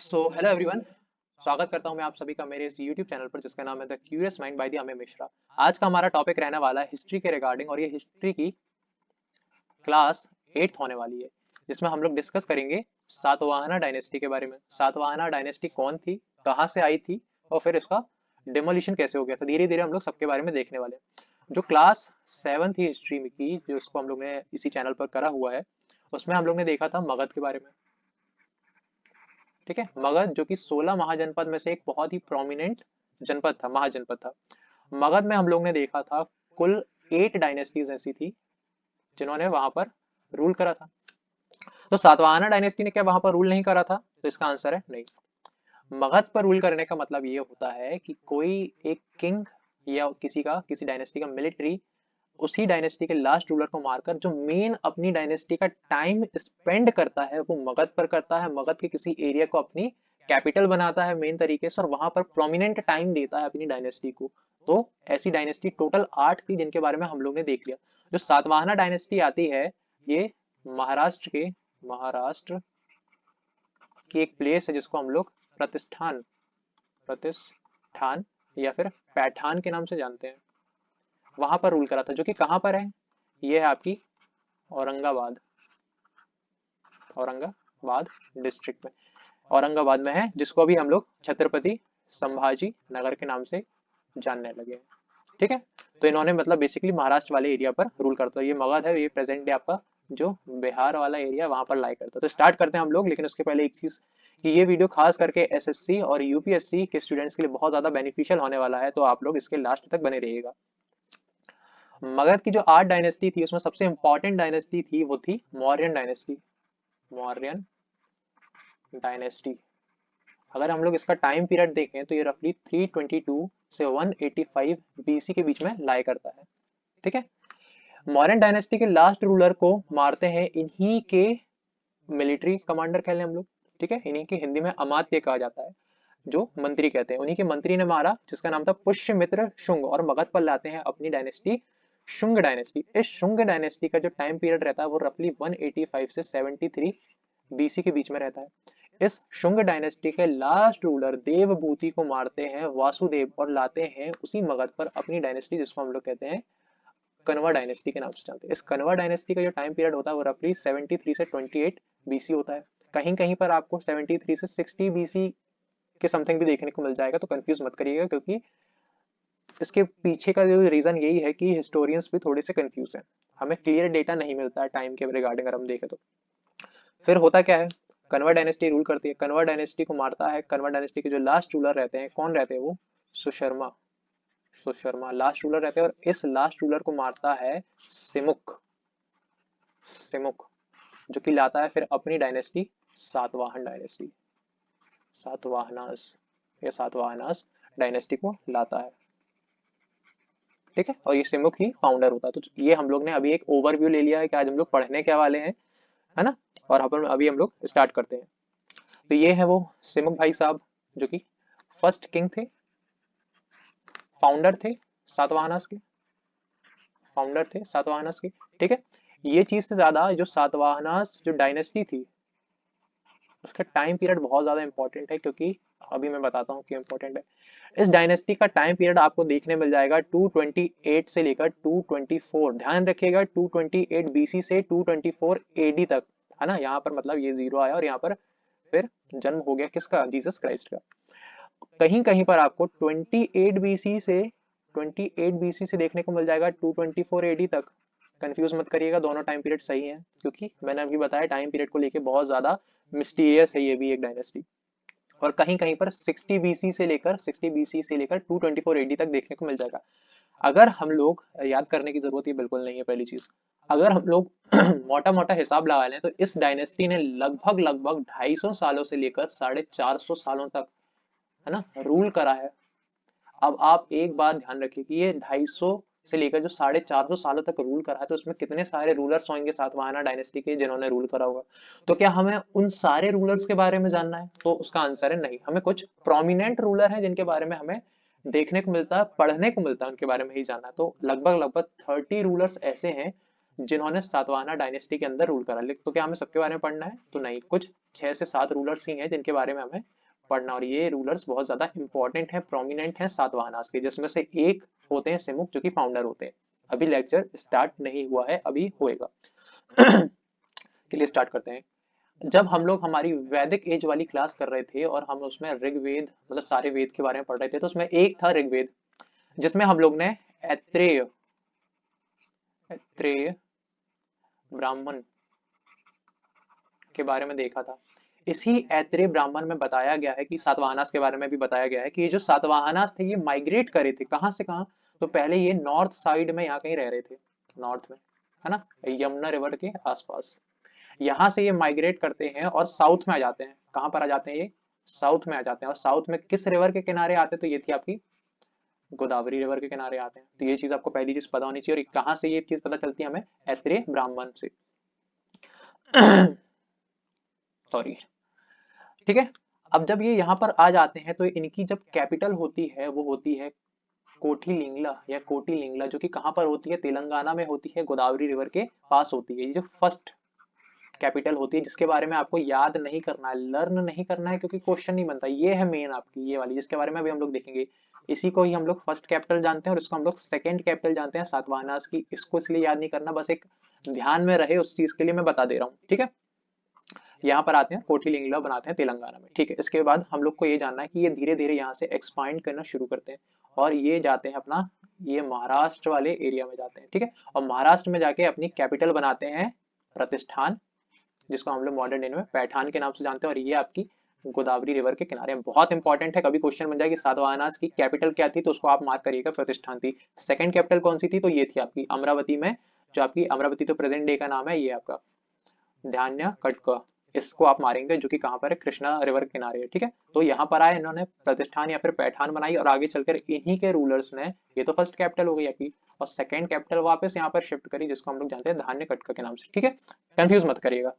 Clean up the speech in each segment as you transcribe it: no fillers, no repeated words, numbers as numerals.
So hello everyone, स्वागत करता हूं मैं आप सभी का मेरे इस यूट्यूब चैनल पर जिसका नाम है the curious mind by the Amey Mishra. आज का हमारा टॉपिक रहने वाला है हिस्ट्री के रिगार्डिंग, और ये हिस्ट्री की क्लास 8th होने वाली है, जिसमें हम लोग डिस्कस करेंगे सातवाहना डायनेस्टी के बारे में। सातवाहना डायनेस्टी कौन थी, कहाँ से आई थी, और फिर इसका डिमोलिशन कैसे हो गया था। धीरे धीरे हम लोग सबके बारे में देखने वाले हैं। जो क्लास 7 थी हिस्ट्री में की, जो इसको हम लोग ने इसी चैनल पर करा हुआ है, उसमें हम लोग ने देखा था मगध के बारे में। ठीक है, मगध जो कि 16 महाजनपद में से एक बहुत ही प्रोमिनेंट जनपद था, महाजनपद था। मगध में हम लोग ने देखा था कुल 8 डायनेस्टीज ऐसी थी जिन्होंने वहां पर रूल करा था। तो सातवाहना डायनेस्टी ने क्या वहां पर रूल नहीं करा था? तो इसका आंसर है नहीं। मगध पर रूल करने का मतलब ये होता है कि कोई एक किंग या किसी डायनेस्टी का मिलिट्री उसी डायनेस्टी के लास्ट रूलर को मारकर जो मेन अपनी डायनेस्टी का टाइम स्पेंड करता है वो मगध पर करता है। मगध के किसी एरिया को अपनी कैपिटल बनाता है मेन तरीके से, और वहां पर प्रोमिनेंट टाइम देता है अपनी डायनेस्टी को। तो ऐसी डायनेस्टी टोटल 8 थी जिनके बारे में हम लोग ने देख लिया। जो सातवाहना डायनेस्टी आती है, ये महाराष्ट्र की एक प्लेस है जिसको हम लोग प्रतिष्ठान प्रतिष्ठान या फिर पैठान के नाम से जानते हैं। वहां पर रूल करा था, जो कि कहां पर है? ये है आपकी औरंगाबाद औरंगाबाद डिस्ट्रिक्ट में, औरंगाबाद में है, जिसको अभी हम लोग छत्रपति संभाजी नगर के नाम से जानने लगे हैं। ठीक है, तो इन्होंने मतलब बेसिकली महाराष्ट्र वाले एरिया पर रूल करता है। ये मगध है, ये प्रेजेंट डे आपका जो बिहार वाला एरिया वहां पर लाई करता है। तो स्टार्ट करते हैं हम लोग, लेकिन उसके पहले एक चीज कि ये वीडियो खास करके एसएससी और यूपीएससी के स्टूडेंट्स के लिए बहुत ज्यादा बेनिफिशियल होने वाला है, तो आप लोग इसके लास्ट तक बने रहिएगा। मगध की जो 8 डायनेस्टी थी उसमें सबसे इंपॉर्टेंट डायनेस्टी थी वो थी मौर्यन डायनेस्टी। मौर्यन डायनेस्टी, अगर हम लोग इसका टाइम पीरियड देखें तो ये रफली 322 से 185 बीसी के बीच में लाई करता है। ठीक है, मौर्यन डायनेस्टी के लास्ट रूलर को मारते हैं इन्हीं के मिलिट्री कमांडर कह लें हम लोग। ठीक है, इन्हीं के हिंदी में अमात्य कहा जाता है, जो मंत्री कहते हैं। उन्हीं के मंत्री ने मारा, जिसका नाम था पुष्यमित्र शुंग, और मगध पर लाते हैं अपनी डायनेस्टी शुंग डायनेस्टी। इस शुंग डायनेस्टी का जो टाइम पीरियड रहता है वो रफली 185 से 73 बीसी के बीच में रहता है। इस शुंग डायनेस्टी के लास्ट रूलर देवभूति को मारते हैं वासुदेव, और लाते हैं उसी मगध पर अपनी डायनेस्टी, जिसको हम लोग कहते हैं कनवा डायनेस्टी के नाम से जानते हैं। इस कनवा डायनेस्टी का जो टाइम पीरियड होता है वो रफली 73 से 28 बीसी होता है। कहीं कहीं पर आपको 73 से 60 बीसी के समथिंग भी देखने को मिल जाएगा, तो कंफ्यूज मत करिएगा, क्योंकि इसके पीछे का जो रीजन यही है कि हिस्टोरियंस भी थोड़े से कंफ्यूज हैं। हमें क्लियर डेटा नहीं मिलता है टाइम के रिगार्डिंग, अगर हम देखें तो। फिर होता क्या है, कनवा डायनेस्टी रूल करती है, कनवा डायनेस्टी को मारता है। कनवा डायनेस्टी के जो लास्ट रूलर रहते हैं, कौन रहते हैं वो? सुशर्मा। सुशर्मा लास्ट रूलर रहते हैं, और इस लास्ट रूलर को मारता है सिमुक। सिमुक जो कि लाता है फिर अपनी डायनेस्टी सातवाहन डायनेस्टी, सातवाहनास, ये सातवाहनास डायनेस्टी को लाता है। ठीक है, और ये सिमुक ही फाउंडर होता है। तो ये हम लोग ने अभी एक ओवरव्यू ले लिया है कि आज हम लोग पढ़ने क्या वाले हैं, है ना। और अभी हम लोग स्टार्ट करते हैं। तो ये है वो सिमुक भाई साहब, जो कि फर्स्ट किंग थे, फाउंडर थे सातवाहनास के, फाउंडर थे सातवाहनास के। ठीक है, ये चीज से ज्यादा जो सातवाहनास जो डायनेस्टी थी उसका टाइम पीरियड बहुत ज्यादा इंपॉर्टेंट है, क्योंकि अभी मैं बताता हूँ क्यों इंपॉर्टेंट है। इस डायनेस्टी का टाइम पीरियड आपको देखने मिल जाएगा 228 से लेकर 224। ध्यान रखिएगा 228 बीसी से 224 एडी तक, है ना। यहाँ पर मतलब ये जीरो आया, और यहाँ पर फिर जन्म हो गया किसका? जीसस क्राइस्ट का। कहीं कहीं पर आपको 28 बीसी से 28 बीसी से देखने को मिल जाएगा 224 एडी तक। कंफ्यूज मत करिएगा, दोनों टाइम पीरियड सही हैं, क्योंकि मैंने अभी बताया टाइम पीरियड को लेके बहुत ज्यादा मिस्टीरियस है ये भी एक डायनेस्टी। और कहीं कहीं पर 60 बीसी से लेकर 224 एडी तक देखने को मिल जाएगा। अगर हम लोग, याद करने की जरूरत ही बिल्कुल नहीं है, पहली चीज अगर हम लोग मोटा मोटा हिसाब लगा लें तो इस डायनेस्टी ने लगभग लगभग 250 सालों से लेकर 450 सालों तक, है ना, रूल करा है। अब आप एक बात ध्यान रखिए कि ये 250 से लेकर जो 450 सालों तक रूल करा है, तो उसमें कितने सारे रूलर्स होंगे सातवाहना डायनेस्टी के जिन्होंने रूल करा होगा। तो क्या हमें उन सारे रूलर्स के बारे में जानना है? तो उसका आंसर है नहीं। हमें कुछ प्रोमिनेंट रूलर हैं जिनके बारे में हमें देखने को मिलता है, पढ़ने को मिलता है, उनके बारे में ही जानना है। तो लगभग लगभग 30 रूलर्स ऐसे हैं जिन्होंने सातवाहना डायनेस्टी के अंदर रूल करा। तो क्या हमें सबके बारे में पढ़ना है? तो नहीं, कुछ 6 से 7 रूलर्स ही हैं जिनके बारे में हमें पढ़ना, और ये रूलर्स बहुत ज्यादा इंपॉर्टेंट हैं, प्रोमिनेंट हैं सातवाहनास के, जिसमें से एक होते हैं सिमुक जो कि फाउंडर होते हैं। अभी लेक्चर स्टार्ट नहीं हुआ है, अभी होएगा। के लिए स्टार्ट करते हैं। जब हम लोग हमारी वैदिक एज वाली क्लास कर रहे थे और हम उसमें ऋग्वेद मतलब सारे वेद के बारे में पढ़ रहे थे, तो उसमें एक था ऋग्वेद जिसमें हम लोग ने ऐत्रेय ब्राह्मण के बारे में देखा था। इसी ऐत्रेय ब्राह्मण में बताया गया है कि सातवाहनास के बारे में भी बताया गया है कि ये जो सातवाहनास थे ये माइग्रेट करे थे कहाँ से कहाँ, तो पहले ये नॉर्थ साइड में यहाँ कहीं रह रहे थे, नॉर्थ में, है ना, यमुना रिवर के आसपास। यहाँ से ये माइग्रेट करते हैं और साउथ में आ जाते हैं। कहाँ पर आ जाते हैं ये? साउथ में आ जाते हैं। और साउथ में किस रिवर के किनारे आते हैं? तो ये थी आपकी गोदावरी रिवर के किनारे आते हैं। तो ये चीज आपको पहली चीज पता होनी चाहिए। और कहाँ से ये चीज पता चलती है हमें? ऐत्रेय ब्राह्मण से। सॉरी, ठीक है। अब जब ये यहाँ पर आ जाते हैं तो इनकी जब कैपिटल होती है वो होती है कोठीलिंगला या कोटिलिंगला, जो कि कहाँ पर होती है? तेलंगाना में होती है, गोदावरी रिवर के पास होती है। ये जो फर्स्ट कैपिटल होती है, जिसके बारे में आपको याद नहीं करना है, लर्न नहीं करना है, क्योंकि क्वेश्चन नहीं बनता। ये है मेन आपकी ये वाली, जिसके बारे में अभी हम लोग देखेंगे। इसी को ही हम लोग फर्स्ट कैपिटल जानते हैं और इसको हम लोग सेकंड कैपिटल जानते हैं सातवाहनास की। इसको इसलिए याद नहीं करना, बस एक ध्यान में रहे उस चीज के लिए मैं बता दे रहा हूँ, ठीक है। यहाँ पर आते हैं, कोटिलिंगला बनाते हैं तेलंगाना में, ठीक है। इसके बाद हम लोग को ये जानना है कि ये धीरे धीरे यहाँ से एक्सपांड करना शुरू करते हैं और ये जाते हैं अपना ये महाराष्ट्र वाले एरिया में जाते हैं, ठीक है। और महाराष्ट्र में जाके अपनी कैपिटल बनाते हैं प्रतिष्ठान, जिसको हम लोग मॉडर्न डे में पैठान के नाम से जानते हैं। और ये आपकी गोदावरी रिवर के किनारे बहुत इंपॉर्टेंट है, कभी क्वेश्चन बन जाए कि सातवाहनास की कैपिटल क्या थी, तो उसको आप मार्क करिएगा, प्रतिष्ठान थी। सेकंड कैपिटल कौन सी थी? तो ये थी आपकी अमरावती में, जो आपकी अमरावती तो प्रेजेंट डे का नाम है, ये आपका धान्य कटका, इसको आप मारेंगे, जो कि कहाँ पर है? कृष्णा रिवर के किनारे है, ठीक है। तो यहाँ पर आए इन्होंने प्रतिष्ठान या फिर पैठान बनाई और आगे चलकर इन्हीं के रूलर्स ने, ये तो फर्स्ट कैपिटल हो गई आपकी, और सेकंड कैपिटल वापस यहाँ पर शिफ्ट करी, जिसको हम लोग जानते हैं धान्य कटका के नाम से, ठीक है। कंफ्यूज मत करिएगा।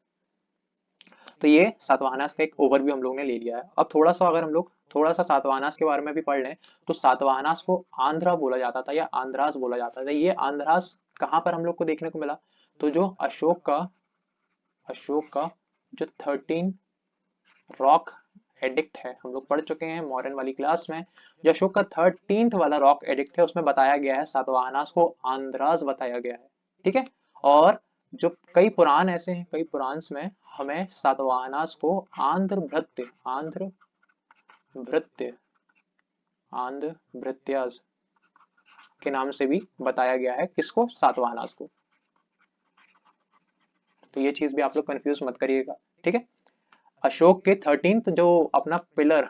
तो ये सातवाहनास का एक ओवरव्यू हम लोग ने ले लिया है। अब थोड़ा सा अगर हम लोग थोड़ा सा सातवाहनास के बारे में भी पढ़ लें, तो सातवाहनास को आंध्रा बोला जाता था या आंध्रास बोला जाता था। ये आंध्रास कहाँ पर हम लोग को देखने को मिला? तो जो अशोक का जो 13 रॉक एडिक्ट है, हम लोग पढ़ चुके हैं मॉडर्न वाली क्लास में, जो अशोक का 13th वाला रॉक एडिक्ट है, उसमें बताया गया है सातवाहनास को आंध्रास बताया गया है, ठीक है। और जो कई पुराण ऐसे हैं, कई पुराण में हमें सातवाहनास को आंध्र भृत्यास के नाम से भी बताया गया है। किसको? सातवाहनास को। तो ये चीज भी आप लोग कंफ्यूज मत करिएगा, ठीक है। अशोक के 13th जो अपना पिलर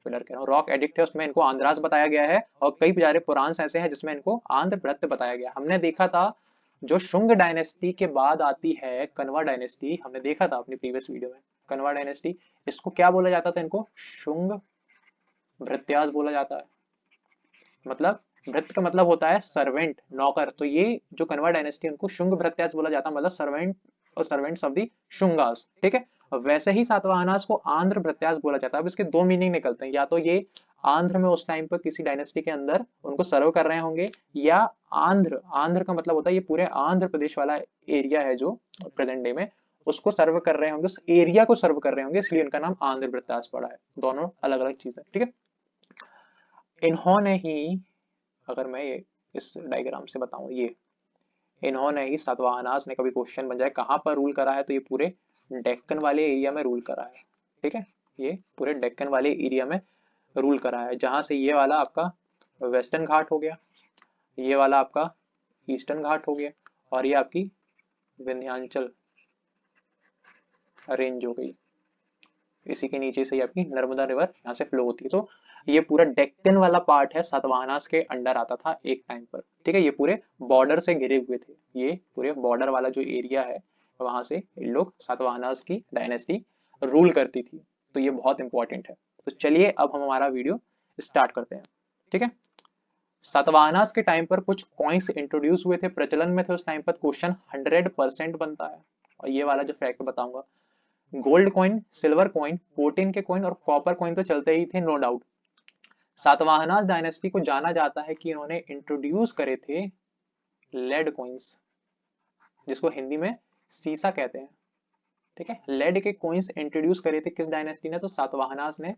कह रहा हूँ, रॉक एडिक्ट है, उसमें इनको आंध्रास बताया गया है। और कई सारे पुराण ऐसे हैं जिसमें इनको आंध्र भृत्य बताया गया। हमने देखा था जो शुंग डायनेस्टी के बाद आती है कनवा डायनेस्टी, हमने देखा था अपनी प्रीवियस वीडियो में, कनवा डायनेस्टी, इसको क्या बोला जाता था? इनको शुंग भृत्यास बोला जाता है। मतलब भृत्य का मतलब होता है सर्वेंट, नौकर। तो ये जो कनवा डायनेस्टी, उनको शुंग भृत्यास बोला जाता है, मतलब सर्वेंट और सर्वेंट्स ऑफ दी शुंगास, ठीक है। वैसे ही सातवाहनास को आंध्र भृत्यास बोला जाता है। अब इसके दो मीनिंग निकलते हैं, या तो ये आंध्र में उस टाइम पर किसी डायनेस्टी के अंदर उनको सर्व कर रहे होंगे, या आंध्र का मतलब होता है ये पूरे आंध्र प्रदेश वाला एरिया है जो प्रेजेंट डे में, उसको सर्व कर रहे होंगे, उस एरिया को सर्व कर रहे होंगे, इसलिए उनका नाम आंध्र भृत्यास पड़ा है। दोनों अलग अलग चीज है, ठीक है। इन्होंने ही, अगर मैं ये इस डायग्राम से बताऊं, ये इन्होंने ही सातवाहनास ने, कभी क्वेश्चन बन जाए कहाँ पर रूल करा है, तो ये पूरे डेक्कन वाले एरिया में रूल करा है, ठीक है। ये पूरे डेक्कन वाले एरिया में रूल करा है, जहां से ये वाला आपका वेस्टर्न घाट हो गया, ये वाला आपका ईस्टर्न घाट हो गया, और ये आपकी विंध्याचल रेंज हो गई। इसी के नीचे से आपकी नर्मदा रिवर यहाँ से फ्लो होती है। तो ये पूरा डेक्कन वाला पार्ट है, सातवाहनास के अंडर आता था एक टाइम पर, ठीक है। ये पूरे बॉर्डर से घिरे हुए थे, ये पूरे बॉर्डर वाला जो एरिया है, वहां से इन लोग सातवाहनास की डायनेस्टी रूल करती थी। तो ये बहुत इंपॉर्टेंट है। तो चलिए अब हम हमारा वीडियो स्टार्ट करते हैं, ठीक है। सातवाहनास के टाइम पर कुछ कॉइन्स इंट्रोड्यूस हुए थे, प्रचलन में थे उस टाइम पर। क्वेश्चन 100% बनता है। और ये वाला जो फैक्ट बताऊंगा, gold coin, silver coin, protein के कॉइन और कॉपर कॉइन तो चलते ही थे, नो डाउट। सातवाहनास डायनेस्टी को जाना जाता है कि इन्होंने इंट्रोड्यूस करे थे लेड कॉइन्स, जिसको हिंदी में सीसा कहते हैं, ठीक है। लेड के कॉइन्स इंट्रोड्यूस करे थे किस डायनेस्टी ने, तो सातवाहनास ने।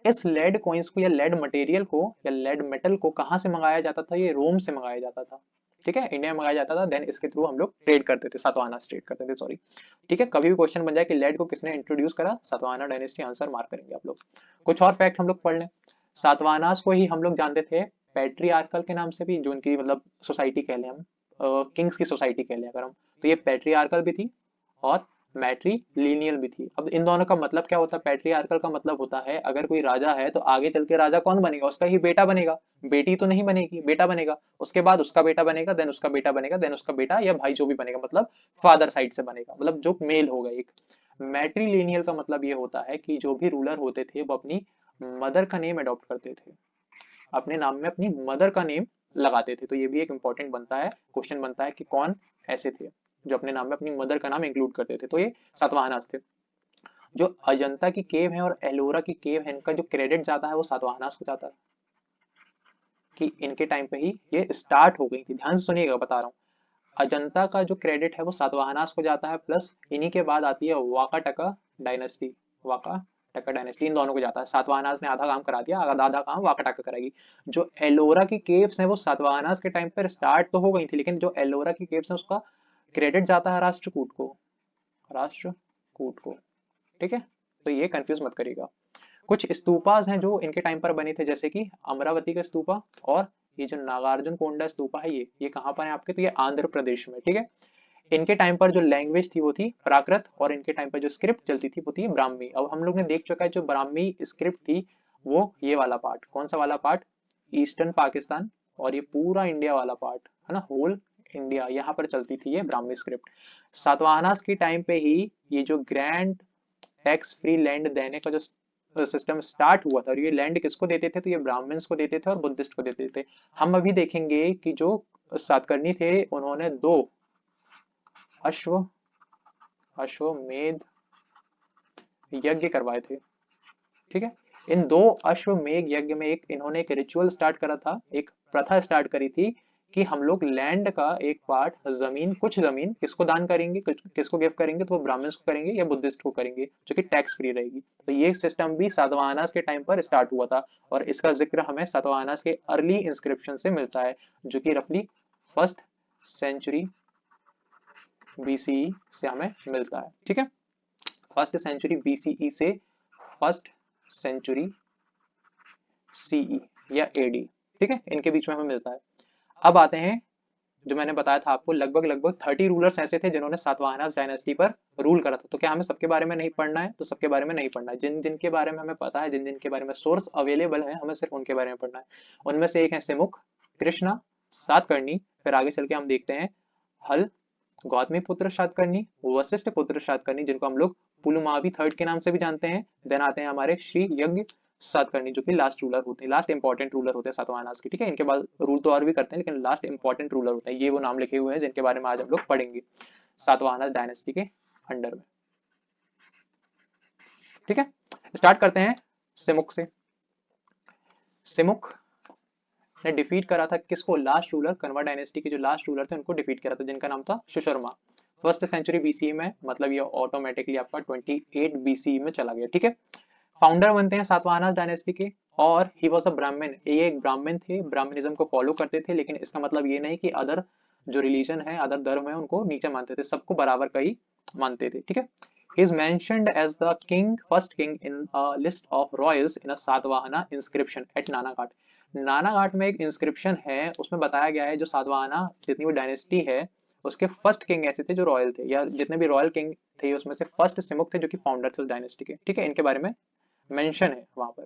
इस लेड कॉइन्स को या लेड मटेरियल को या लेड मेटल को कहाँ से मंगाया जाता था, ये रोम से मंगाया जाता था, ठीक है, इंडिया में मंगाया जाता था। देन इसके थ्रू हम लोग ट्रेड करते थे, सातवाहनास ट्रेड करते थे, सॉरी, ठीक है। कभी भी क्वेश्चन बन जाए कि लेड को किसने इंट्रोड्यूस करा, सातवाहना डायनेस्टी, आंसर मार्क करेंगे आप लोग। कुछ और फैक्ट हम लोग पढ़ लें। सातवाहनास को ही हम लोग जानते थे पैट्रियार्कल के नाम से भी, जो उनकी मतलब सोसाइटी कह लें हम, किंग्स की सोसाइटी कह लें अगर हम, तो ये पैट्रियार्कल भी थी और मैट्रीलिनियल भी थी। अब इन दोनों का मतलब क्या होता है, पैट्रियार्कल का मतलब होता है अगर कोई राजा है तो आगे चल के राजा कौन बनेगा, उसका ही बेटा बनेगा, बेटी तो नहीं बनेगी, बेटा बनेगा, उसके बाद उसका बेटा बनेगा, देन उसका बेटा बनेगा, देन उसका बेटा या भाई जो भी बनेगा, मतलब फादर साइड से बनेगा, मतलब जो मेल होगा एक। मैट्रीलिनियल का मतलब ये होता है कि जो भी रूलर होते थे वो अपनी मदर का नेम अडॉप्ट करते थे, अपने नाम में अपनी मदर का नेम लगाते थे। तो ये भी एक इंपॉर्टेंट बनता है, क्वेश्चन बनता है कि कौन ऐसे थे जो अपने नाम में अपनी मदर का नाम इंक्लूड करते थे, तो ये सातवाहनास थे। जो अजंता की केव है और एलोरा की केव है, इनका जो क्रेडिट जाता है वो सातवाहनास को जाता है, कि इनके टाइम पे ही ये स्टार्ट हो गई थी। ध्यान से सुनिएगा, बता रहा हूँ। अजंता का जो क्रेडिट है वो सातवाहनास को जाता है, प्लस इन्हीं के बाद आती है Vakataka dynasty, Vakataka dynasty in दोनों को जाता है। सातवाहनास ने आधा काम करा दिया, आधा आधा काम वाकाटका कराएगी। जो एलोरा की केव्स हैं वो सातवाहनास के टाइम पर स्टार्ट तो हो गई थी, लेकिन जो एलोरा की केव्स हैं उसका क्रेडिट जाता है राष्ट्रकूट को, राष्ट्रकूट को, ठीक है। तो ये कंफ्यूज मत करिएगा। कुछ स्तूपास हैं जो इनके टाइम पर बने थे, जैसे कि अमरावती का स्तूपा और ये जो नागार्जुन कोंडा स्तूपा है, ये कहाँ पर है आपके, तो ये आंध्र प्रदेश में, ठीक है। इनके टाइम पर जो लैंग्वेज थी वो थी प्राकृत, और इनके टाइम पर जो स्क्रिप्ट चलती थी वो थी ब्राह्मी। अब हम लोग ने देख चुका है जो ब्राह्मी स्क्रिप्ट थी वो ये वाला पार्ट, कौन सा वाला पार्ट, ईस्टर्न पाकिस्तान और ये पूरा इंडिया वाला पार्ट है ना, होल इंडिया, यहाँ पर चलती थी ये ब्राह्मी स्क्रिप्ट। सातवाहनास की टाइम पे ही ये जो ग्रैंड टैक्स फ्री लैंड देने का जो सिस्टम स्टार्ट हुआ था, और ये लैंड किसको देते थे, तो ये ब्राह्मण्स को देते थे और बुद्धिस्ट को देते थे। हम अभी देखेंगे कि जो सातकर्णी थे उन्होंने दो अश्व अश्वमेध यज्ञ करवाए थे, ठीक है। इन दो अश्वमेध यज्ञ में एक इन्होंने एक रिचुअल स्टार्ट करा था, एक प्रथा स्टार्ट करी थी कि हम लोग लैंड का एक पार्ट, जमीन, कुछ जमीन किसको दान करेंगे, किसको गिफ्ट करेंगे, तो वो ब्राह्मण्स को करेंगे या बुद्धिस्ट को करेंगे, जो कि टैक्स फ्री रहेगी। तो ये सिस्टम भी सातवाहनास के टाइम पर स्टार्ट हुआ था, और इसका जिक्र हमें सातवाहनास के अर्ली इंस्क्रिप्शन से मिलता है, जो कि रफली 1st सेंचुरी बीसीई से हमें मिलता है, ठीक है। 1st सेंचुरी बीसीई से 1st सेंचुरी सीई या एडी, ठीक है, इनके बीच में हमें मिलता है। अब आते हैं, जो मैंने बताया था आपको, लगभग लगभग 30 रूलर्स ऐसे थे जिन्होंने सातवाहनास डायनेस्टी पर रूल करा था। तो क्या हमें सबके बारे में नहीं पढ़ना है, तो सबके बारे में नहीं पढ़ना है। जिन जिन के बारे में हमें पता है, जिन जिन के बारे में सोर्स अवेलेबल है, हमें सिर्फ उनके बारे में पढ़ना है। उनमें से एक है सिमुक, कृष्णा, सातकर्णी, फिर आगे चल के हम देखते हैं हल, गौतमी पुत्र सातकर्णी, वशिष्ठ पुत्र सातकर्णी, जिनको हम लोग पुलमावी थर्ड के नाम से भी जानते हैं। देन आते हैं हमारे श्री यज्ञ सातकर्णी, जो कि लास्ट रूलर होते हैं, लास्ट इंपॉर्टेंट रूलर होते हैं सातवाहनास के, ठीक है। इनके बाद रूल तो और भी करते हैं, लेकिन लास्ट इंपॉर्टेंट रूलर होते हैं, ये वो नाम लिखे हुए हैं जिनके बारे में आज हम लोग पढ़ेंगे सातवाहनास डायनेस्टी के अंडर में, ठीक है। स्टार्ट करते हैं सिमुक से। सिमुक ने डिफीट करा था किसको, लास्ट रूलर, कन्वा डायनेस्टी के जो लास्ट रूलर थे उनको डिफीट करा था, जिनका नाम था सुशर्मा। 1st सेंचुरी बीसीई में, मतलब ये ऑटोमेटिकली आपका 28 बीसीई में चला गया, ठीक है। फाउंडर बनते हैं सातवाहनास डायनेस्टी के, और ही वॉज अ ब्राह्मण, ये एक ब्राह्मण थे, ब्राह्मणिज्म को फॉलो करते थे, लेकिन इसका मतलब ये नहीं कि अदर जो रिलीजन है, अदर धर्म है, उनको नीचे मानते थे, सबको बराबर का ही मानते थे, ठीक है। He is mentioned as the king, first king in a list of royals in a Satavahana inscription at Naneghat. Naneghat में एक इंस्क्रिप्शन है, उसमें बताया गया है जो सातवाहना जितनी भी डायनेस्टी है उसके फर्स्ट किंग ऐसे थे जो रॉयल थे, या जितने भी रॉयल किंग थे उसमें से फर्स्ट सिमुक थे, जो कि फाउंडर थे उस डायनेस्टी के, ठीक है। इनके बारे में मेंशन है वहां पर।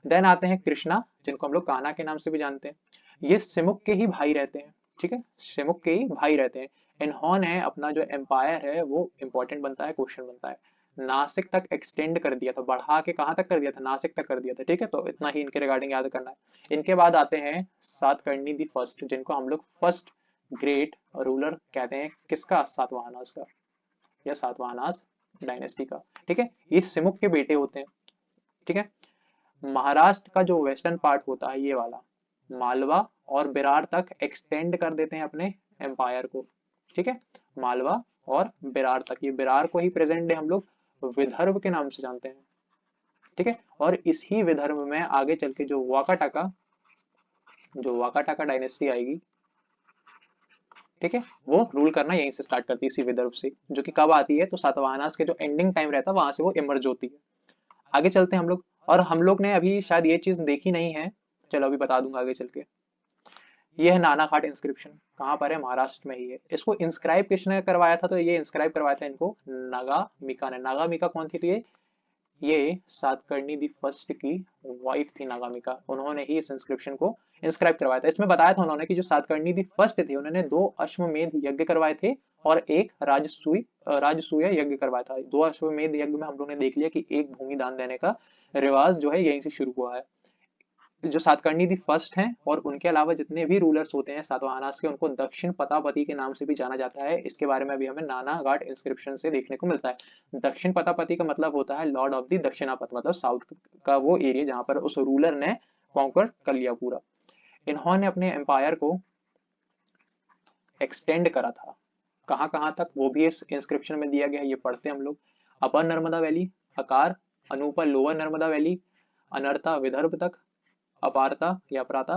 देन आते हैं कृष्णा, जिनको हम लोग कान्हा के नाम से भी जानते हैं। ये सिमुक के ही भाई रहते हैं, ठीक है, सिमुक के ही भाई रहते हैं। इन्होंने अपना जो एम्पायर है वो इंपॉर्टेंट बनता है, क्वेश्चन बनता है, नासिक तक एक्सटेंड कर दिया था, बढ़ा के कहाँ तक कर दिया था, नासिक तक कर दिया था, ठीक है। तो इतना ही इनके रिगार्डिंग याद करना है। इनके बाद आते हैं सातकर्णी दी फर्स्ट, जिनको हम लोग फर्स्ट ग्रेट रूलर कहते हैं, किसका, सातवाहनास का, या सातवाहनास डायनेस्टी का, ठीक है। ये सिमुक के बेटे होते हैं, ठीक है। महाराष्ट्र का जो वेस्टर्न पार्ट होता है ये वाला, मालवा और बिरार तक एक्सटेंड कर देते हैं अपने एम्पायर को, ठीक है, मालवा और बेरार तक। ये बेरार को ही प्रेजेंट डे हम लोग विदर्भ के नाम से जानते हैं, ठीक है। और इसी विदर्भ में आगे चल के जो वाकाटाका डायनेस्टी आएगी, ठीक है, वो रूल करना यहीं से स्टार्ट करती है, इसी विदर्भ से, जो कि कब आती है, तो सातवाहनास के जो एंडिंग टाइम रहता है वहां से वो इमर्ज होती है। आगे चलते हैं हम लोग, और हम लोग ने अभी शायद ये चीज देखी नहीं है, चलो अभी बता दूंगा आगे चल के। ये है नाना घाट इंस्क्रिप्शन, कहाँ पर है, महाराष्ट्र में ही है। इसको इंस्क्राइब किसने करवाया था, तो ये इंस्क्राइब करवाया था इनको नागामिका ने। नागामिका कौन थी, तो ये सातकर्णी दी फर्स्ट की वाइफ थी नागामिका, उन्होंने ही इस इंस्क्रिप्शन को इंस्क्राइब करवाया था। इसमें बताया था उन्होंने कि जो सातकर्णी दी फर्स्ट थे उन्होंने 2 अश्वमेध यज्ञ करवाए थे और एक राजसूय यज्ञ करवाया था। 2 अश्वमेध यज्ञ में हम लोग ने देख लिया कि एक भूमि दान देने का रिवाज जो है यहीं से शुरू हुआ है। जो सातकर्णी दी फर्स्ट हैं और उनके अलावा जितने भी रूलर्स होते हैं सातवाहनास के, उनको दक्षिण पतापति के नाम से भी जाना जाता है। इसके बारे में भी हमें नाना घाट इंस्क्रिप्शन से देखने को मिलता है। दक्षिण पतापति का मतलब होता है लॉर्ड ऑफ द दक्षिणापथ, मतलब साउथ का वो एरिया जहां पर उस रूलर ने कॉन्कर कर लिया पूरा। इन्होंने अपने एम्पायर को एक्सटेंड करा था, कहाँ कहाँ तक, वो भी इस इंस्क्रिप्शन में दिया गया है, ये पढ़ते हैं हम लोग। अपर नर्मदा वैली, अकार, अनूपर लोअर नर्मदा वैली, अनर्ता विदर्भ तक, अपारता या प्राता,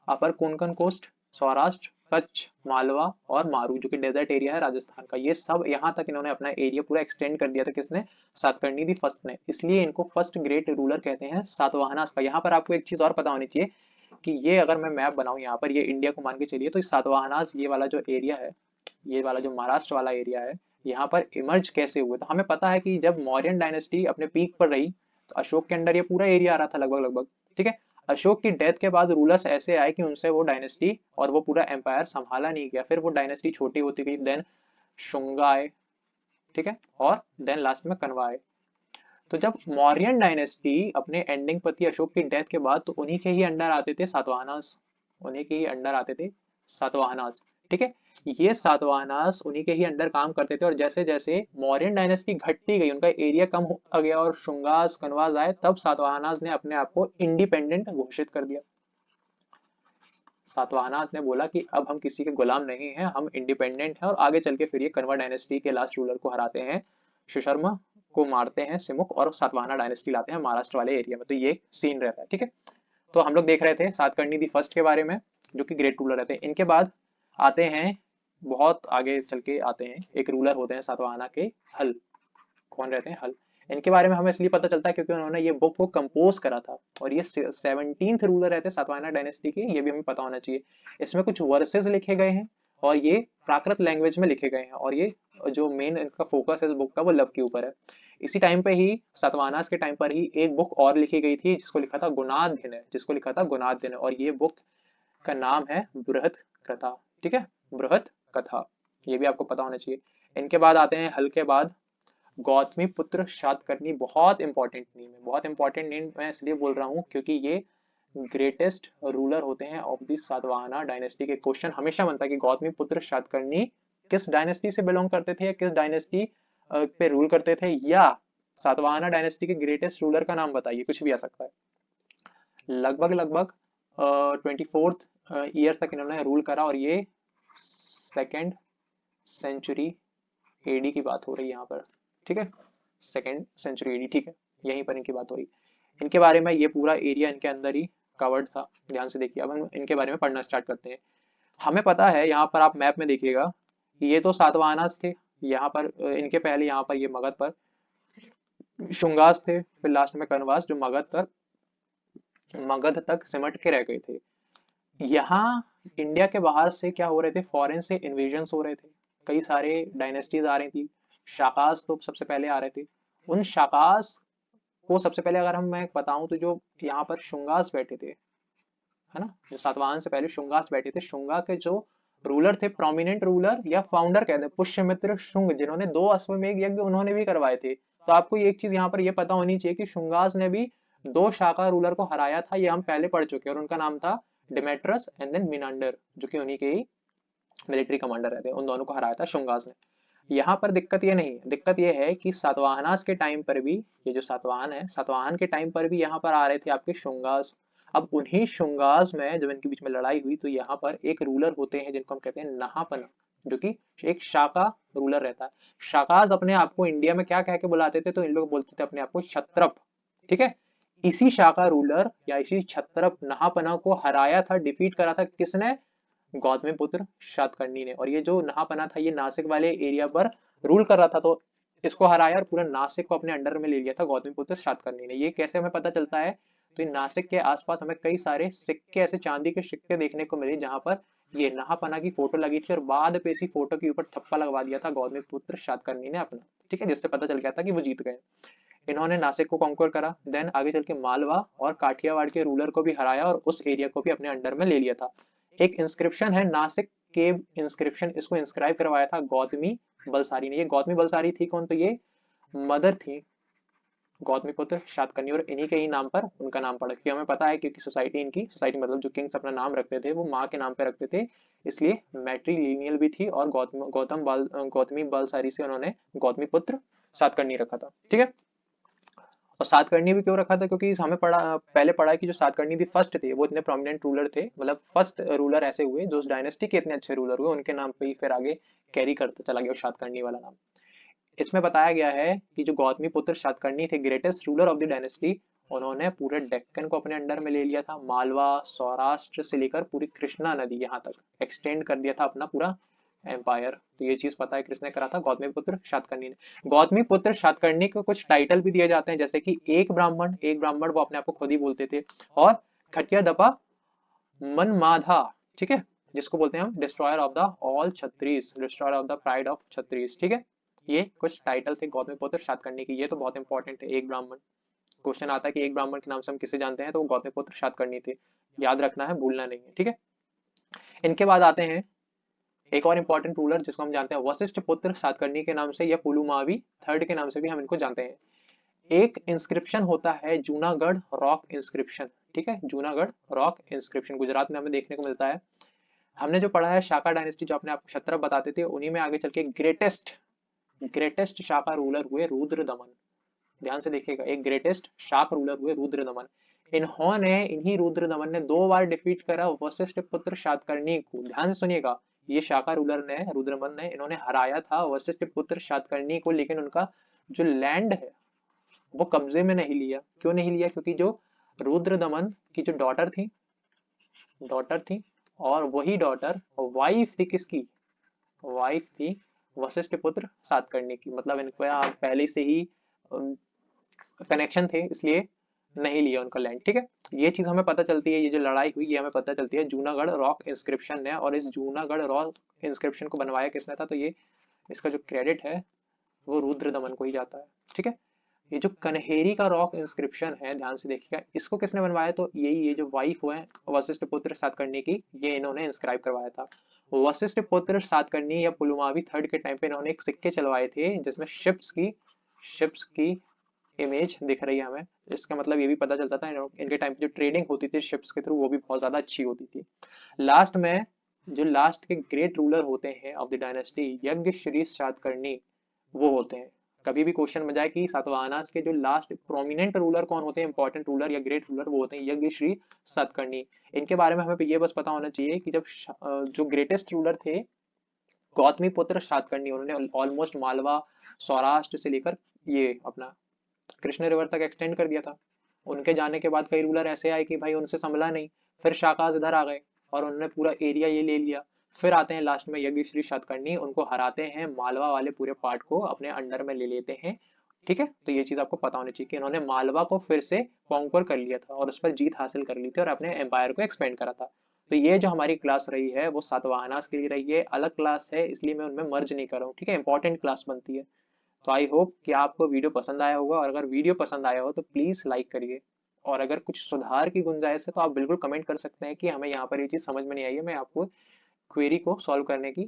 अपर कोंकण कोस्ट, सौराष्ट्र, कच्छ, मालवा और मारू जो कि डेजर्ट एरिया है राजस्थान का, ये सब यहाँ तक इन्होंने अपना एरिया पूरा एक्सटेंड कर दिया था। किसने, सातकर्णी दी फर्स्ट ने। इसलिए इनको फर्स्ट ग्रेट रूलर कहते हैं सातवाहनास का। यहाँ पर आपको एक चीज और पता होनी चाहिए कि ये अगर मैं मैप बनाऊं यहाँ पर, ये इंडिया को मान के चलिए, तो सातवाहनास ये वाला जो एरिया है, ये वाला जो महाराष्ट्र वाला एरिया है, यहाँ पर इमर्ज कैसे हुए। तो हमें पता है कि जब मौर्यन डायनेस्टी अपने पीक पर रही तो अशोक के अंडर ये पूरा एरिया आ रहा था लगभग लगभग, ठीक है। अशोक की डेथ के बाद रूलर्स ऐसे आए कि उनसे वो डायनेस्टी और वो पूरा एम्पायर संभाला नहीं गया, फिर वो डायनेस्टी छोटी होती गई, देन शुंगा आए, ठीक है, और देन लास्ट में कन्वा आए। तो जब मौर्यन डायनेस्टी अपने एंडिंग पति अशोक की डेथ के बाद, तो उन्हीं के ही अंडर आते थे सातवाहनास, उन्हीं के ही अंडर आते थे सातवाहनास, ठीक है। ये सातवाहनास उन्हीं के ही अंडर काम करते थे, और जैसे जैसे मौर्यन डायनेस्टी घटती गई, उनका एरिया कम होता गया और शुंगास कनवास आए, तब सातवाहनास ने अपने आप को इंडिपेंडेंट घोषित कर दिया। सातवाहनास ने बोला कि अब हम किसी के गुलाम नहीं हैं, हम इंडिपेंडेंट हैं। और आगे चल के फिर ये कन्वा डायनेस्टी के लास्ट रूलर को हराते हैं, सुशर्मा को मारते हैं सिमुक, और सातवाहना डायनेस्टी लाते हैं महाराष्ट्र वाले एरिया में। तो ये सीन रहता है, ठीक है। तो हम लोग देख रहे थे सातकर्णी दी फर्स्ट के बारे में, जो कि ग्रेट रूलर रहते हैं। इनके बाद आते हैं, बहुत आगे चल के आते हैं, एक रूलर होते हैं सातवाहना के, हल। कौन रहते हैं, हल। इनके बारे में हमें इसलिए पता चलता है क्योंकि उन्होंने ये बुक को कंपोज करा था, और ये 17th रूलर रहते हैं सातवाहना डायनेस्टी के, ये भी हमें पता होना चाहिए। इसमें कुछ वर्सेस लिखे गए हैं और ये प्राकृत लैंग्वेज में लिखे गए हैं, और ये जो मेन इनका फोकस है इस बुक का वो लव के ऊपर है। इसी टाइम पे ही सातवाहनास के टाइम पर ही एक बुक और लिखी गई थी जिसको लिखा था गुणाध्याय, और ये बुक का नाम है बृहत कथा, ठीक है, बृहत कथा, ये भी आपको पता होना चाहिए। इनके बाद आते हैं हल के बाद गौतमी पुत्र सातकर्णी। बहुत इंपॉर्टेंट नेम है, बहुत इंपॉर्टेंट नेम मैं इसलिए बोल रहा हूँ क्योंकि ये ग्रेटेस्ट रूलर होते हैं ऑफ द सातवाहना डायनेस्टी के। क्वेश्चन हमेशा बनता है कि गौतमी पुत्र सातकर्णी किस डायनेस्टी से बिलोंग करते थे, या किस डायनेस्टी पे रूल करते थे, या सातवाहना डायनेस्टी के ग्रेटेस्ट रूलर का नाम बताइए, कुछ भी आ सकता है। लगभग लगभग 24th ईयर तक इन्होंने रूल करा, और ये 2nd सेंचुरी एडी की बात हो रही है यहाँ पर, ठीक है, 2nd सेंचुरी एडी, ठीक है, यहीं पर इनकी बात हो रही। इनके बारे में ये पूरा एरिया इनके अंदर ही कवर्ड था, ध्यान से देखिए। अब हम इनके बारे में पढ़ना स्टार्ट करते हैं। हमें पता है, यहाँ पर आप मैप में देखिएगा, ये तो सातवाहनास थे, यहाँ पर इनके पहले यहाँ पर ये मगध पर शुंगास थे, फिर लास्ट में कनवास जो मगध तक सिमट के रह गए थे। यहाँ इंडिया के बाहर से क्या हो रहे थे, फॉरेन से इन्वेजन हो रहे थे, कई सारे डायनेस्टीज आ रही थी। शाकास तो सबसे पहले आ रहे थे। उन शाकास को सबसे पहले अगर मैं बताऊं तो जो यहाँ पर शुंगास बैठे थे, है ना, जो सातवाहन से पहले शुंगास बैठे थे, शुंगा के जो रूलर थे, प्रोमिनेंट रूलर या फाउंडर कहते हैं, पुष्यमित्र शुंग, जिन्होंने 2 अश्वमेध यज्ञ उन्होंने भी करवाए थे। तो आपको एक चीज यहाँ पर ये पता होनी चाहिए कि शुंगास ने भी 2 शाका रूलर को हराया था, ये हम पहले पढ़ चुके हैं, और उनका नाम था डिमेट्रस एंड देन मिनांडर, जो कि उन्हीं के ही मिलिट्री कमांडर रहते हैं। उन दोनों को हराया था शुंगास ने। यहाँ पर दिक्कत ये नहीं है, दिक्कत ये है कि सातवाहनास के टाइम पर भी, ये जो सातवाहन है, सातवाहन के टाइम पर भी यहाँ पर आ रहे थे आपके शुंगास। अब उन्हीं शुंगास में जब इनके बीच में लड़ाई हुई, तो यहाँ पर एक रूलर होते हैं जिनको हम कहते हैं नहापना, जो कि एक शाका रूलर रहता है। शाकाज अपने आप को इंडिया में क्या कह के बुलाते थे, तो इन लोग बोलते थे अपने आप को क्षत्रप। ठीक है, इसी शाका रूलर या इसी क्षत्रप नहापना को हराया था, डिफीट करा था किसने? गौतमीपुत्र सातकर्णी ने। और ये जो नहापना था ये नासिक वाले एरिया पर रूल कर रहा था, तो इसको हराया और पूरा नासिक को अपने अंडर में ले लिया था गौतमीपुत्र सातकर्णी ने। ये कैसे हमें पता चलता है? तो इन नासिक के आसपास हमें कई सारे सिक्के, ऐसे चांदी के सिक्के देखने को मिले जहां पर ये नहापना की फोटो लगी थी और बाद पे इसी फोटो के ऊपर थप्पा लगवा दिया था गौतमीपुत्र सातकर्णी ने अपना। ठीक है, जिससे पता चल गया था कि वो जीत गए। इन्होंने नासिक को कॉन्कर करा, देन आगे चल के मालवा और काठियावाड़ के रूलर को भी हराया और उस एरिया को भी अपने अंडर में ले लिया था। एक इंस्क्रिप्शन है नासिक केव इंस्क्रिप्शन, इसको इंस्क्राइब करवाया था गौतमी बलसारी ने। ये गौतमी बलसारी थी कौन? तो ये मदर थी गौतमीपुत्र सातकर्णी और इन्हीं के ही नाम पर उनका नाम पड़ा, क्योंकि हमें पता है क्योंकि सोसाइटी मतलब जो किंग्स अपना नाम रखते थे वो माँ के नाम पे रखते थे, इसलिए मैट्रीलिनियल भी थी और गौतमी बलसारी से उन्होंने गौतमीपुत्र सातकर्णी रखा था। ठीक है, और सातकर्णी भी क्यों रखा था? क्योंकि हमें पहले पढ़ा है कि जो सातकर्णी थी फर्स्ट थे, वो इतने प्रोमिनेंट रूलर थे, मतलब फर्स्ट रूलर ऐसे हुए जो उस डायनेस्टी के इतने अच्छे रूलर हुए, उनके नाम पे ही फिर आगे कैरी करता चला गया सातकर्णी वाला नाम। इसमें बताया गया है कि जो गौतमी पुत्र सातकर्णी थे, greatest ruler of the dynasty, उन्होंने पूरे डेक्कन को अपने अंडर में ले लिया था। मालवा, सौराष्ट्र से लेकर पूरी कृष्णा नदी यहाँ तक एक्सटेंड कर दिया था अपना पूरा एम्पायर। तो ये चीज पता है किसने करा था? गौतमी पुत्र सातकर्णी ने। गौतमी पुत्र सातकर्णी को कुछ टाइटल भी दिए जाते हैं, जैसे कि एक ब्राह्मण वो अपने आप को खुद ही बोलते थे, और खटिया दपा मनमाधा, ठीक है, जिसको बोलते हैं हम डिस्ट्रॉयर ऑफ द ऑल छत्रीस, destroyer of the pride of छत्रीस। ठीक है, ये कुछ टाइटल थे गौतमीपुत्र सातकर्णी की। ये तो बहुत इंपॉर्टेंट है, एक ब्राह्मण क्वेश्चन आता है कि एक ब्राह्मण के नाम से हम किसे जानते हैं, तो वो गौतमीपुत्र सातकर्णी थे। याद रखना है, भूलना नहीं है। ठीक है, इनके बाद आते हैं एक और इंपॉर्टेंट रूलर जिसको हम जानते हैं वशिष्ठ पुत्र सातकर्णी के नाम से या पुलुमावी थर्ड के नाम से भी हम इनको जानते हैं। एक इंस्क्रिप्शन होता है जूनागढ़ रॉक इंस्क्रिप्शन। ठीक है, जूनागढ़ रॉक इंस्क्रिप्शन गुजरात में हमें देखने को मिलता है। हमने जो पढ़ा है शाका डायनेस्टी, जो अपने आप क्षत्रप बताते थे, उन्हीं में आगे चल के ग्रेटेस्ट शाका रूलर हुए रुद्रदमन। ध्यान से देखिएगा, एक ग्रेटेस्ट शाक रूलर हुए रुद्रदमन। इन्हीं रुद्रदमन ने 2 बार डिफीट करा वशिष्ठ पुत्र सातकर्णी को। ध्यान से सुनिएगा, ये शाका रूलर ने, रुद्रदमन ने, इन्होंने हराया था वशिष्ठ पुत्र सातकर्णी को, लेकिन उनका जो लैंड है वो कब्जे में नहीं लिया। क्यों नहीं लिया? क्योंकि जो रुद्रदमन की जो डॉटर थी और वही डॉटर वाइफ थी किसकी? वाइफ थी वशिष्ठ पुत्र सातकर्णी की। मतलब इनको यहाँ पहले से ही कनेक्शन थे, इसलिए नहीं लिया उनका लैंड। ठीक है, ये चीज हमें पता चलती है, ये जो लड़ाई हुई ये हमें पता चलती है जूनागढ़ रॉक इंस्क्रिप्शन ने। और इस जूनागढ़ रॉक इंस्क्रिप्शन को बनवाया किसने था? तो ये इसका जो क्रेडिट है वो रुद्रदमन को ही जाता है। ठीक है, ये जो कन्हेरी का रॉक इंस्क्रिप्शन है, ध्यान से देखिएगा, इसको किसने बनवाया? तो यही ये जो वाइफ हुए वशिष्ठ पुत्र सातकर्णी की, ये इन्होंने इंस्क्राइब करवाया था। वशिष्ठ पुत्र सातकर्णी या पुलुमावी थर्ड के टाइम पे इन्होंने एक सिक्के चलवाए थे जिसमें शिप्स की इमेज दिख रही है हमें। इसका मतलब ये भी पता चलता था इनके टाइम पे जो ट्रेडिंग होती थी शिप्स के थ्रू वो भी बहुत ज्यादा अच्छी होती थी। लास्ट में जो लास्ट के ग्रेट रूलर होते हैं ऑफ द डायनेस्टी, यज्ञ श्री सातकर्णी, वो होते हैं। कभी भी क्वेश्चन बन जाए कि सातवाहनास के जो लास्ट प्रोमिनेंट रूलर कौन होते हैं, इंपॉर्टेंट रूलर या ग्रेट रूलर, वो होते हैं यज्ञ श्री सातकर्णी। इनके बारे में हमें ये बस पता होना चाहिए कि जब जो ग्रेटेस्ट रूलर थे गौतमी पुत्र सातकर्णी, उन्होंने ऑलमोस्ट मालवा, सौराष्ट्र से लेकर ये अपना कृष्ण रिवर तक एक्सटेंड कर दिया था। उनके जाने के बाद कई रूलर ऐसे आए कि भाई उनसे संभला नहीं, फिर शाकाज इधर आ गए और उन्होंने पूरा एरिया ये ले लिया। फिर आते हैं लास्ट में यज्ञ श्री सातकर्णी, उनको हराते हैं, मालवा वाले पूरे पार्ट को अपने अंडर में ले लेते हैं। ठीक है, तो ये चीज आपको पता होनी चाहिए कि इन्होंने मालवा को फिर से कॉन्कर कर लिया था और उस पर जीत हासिल कर ली थी और अपने एम्पायर को एक्सपेंड करा था। तो ये जो हमारी क्लास रही है वो सातवाहनास के लिए रही है, अलग क्लास है इसलिए मैं उनमें मर्ज नहीं कर रहा हूँ। ठीक है, इंपॉर्टेंट क्लास बनती है। तो आई होप कि आपको वीडियो पसंद आया होगा, और अगर वीडियो पसंद आया हो तो प्लीज लाइक करिए, और अगर कुछ सुधार की गुंजाइश है तो आप बिल्कुल कमेंट कर सकते हैं कि हमें यहाँ पर ये चीज समझ में नहीं आई है, मैं आपको क्वेरी को सॉल्व करने की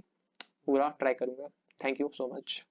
पूरा ट्राई करूंगा। Thank you so much.